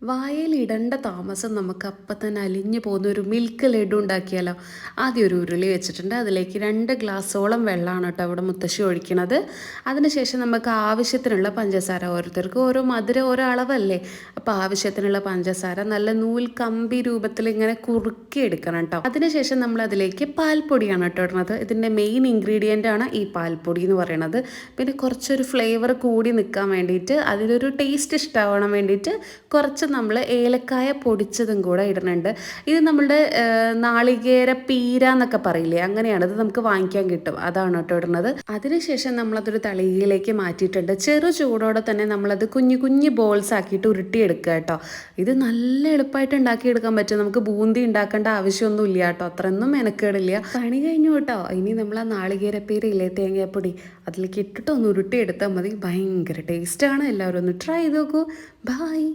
വായയിലിടേണ്ട താമസം നമുക്ക് അപ്പം തന്നെ അലിഞ്ഞു പോകുന്ന ഒരു മിൽക്ക് ലഡു ഉണ്ടാക്കിയാലോ. ആദ്യം ഒരു ഉരുളി വെച്ചിട്ടുണ്ട്, അതിലേക്ക് 2 ഗ്ലാസോളം വെള്ളമാണ് കേട്ടോ അവിടെ മുത്തശ്ശി ഒഴിക്കണത്. അതിനുശേഷം നമുക്ക് ആവശ്യത്തിനുള്ള പഞ്ചസാര, ഓരോരുത്തർക്കും ഓരോ മധുരം ഓരോ അളവല്ലേ, അപ്പോൾ ആവശ്യത്തിനുള്ള പഞ്ചസാര നല്ല നൂൽ കമ്പി രൂപത്തിൽ ഇങ്ങനെ കുറുക്കി എടുക്കണം കേട്ടോ. അതിനുശേഷം നമ്മൾ അതിലേക്ക് പാൽപ്പൊടിയാണ് കേട്ടോ ഇടുന്നത്. ഇതിൻ്റെ മെയിൻ ഇൻഗ്രീഡിയൻ്റ് ആണ് ഈ പാൽപ്പൊടി എന്ന് പറയുന്നത്. പിന്നെ കുറച്ചൊരു ഫ്ലേവർ കൂടി നിൽക്കാൻ വേണ്ടിയിട്ട്, അതിലൊരു ടേസ്റ്റ് ഇഷ്ടമാവാൻ വേണ്ടിയിട്ട് കുറച്ച് നമ്മൾ ഏലക്കായ പൊടിച്ചതും കൂടെ ഇടുന്നുണ്ട്. ഇത് നമ്മളുടെ നാളികേര പീര എന്നൊക്കെ പറയില്ലേ, അങ്ങനെയാണ്. ഇത് നമുക്ക് വാങ്ങിക്കാൻ കിട്ടും, അതാണ് കേട്ടോ ഇടുന്നത്. അതിനുശേഷം നമ്മളതൊരു തളികയിലേക്ക് മാറ്റിയിട്ടുണ്ട്. ചെറു ചൂടോടെ തന്നെ നമ്മളത് കുഞ്ഞു കുഞ്ഞു ബോൾസ് ആക്കിയിട്ട് ഉരുട്ടിയെടുക്കുക കേട്ടോ. ഇത് നല്ല എളുപ്പമായിട്ട് ഉണ്ടാക്കിയെടുക്കാൻ പറ്റും. നമുക്ക് ബൂന്തി ഉണ്ടാക്കേണ്ട ആവശ്യമൊന്നും ഇല്ല കേട്ടോ, അത്രയൊന്നും മെനക്കേടില്ല. പണി കഴിഞ്ഞു കേട്ടോ. ഇനി നമ്മൾ ആ നാളികേരപ്പീരയില്ലേ, തേങ്ങാപ്പൊടി, അതിലേക്ക് ഇട്ടിട്ട് ഒന്ന് ഉരുട്ടിയെടുത്താൽ മതി. ഭയങ്കര ടേസ്റ്റാണ്. എല്ലാവരും ഒന്ന് ട്രൈ ചെയ്ത് നോക്കൂ. ബായ്.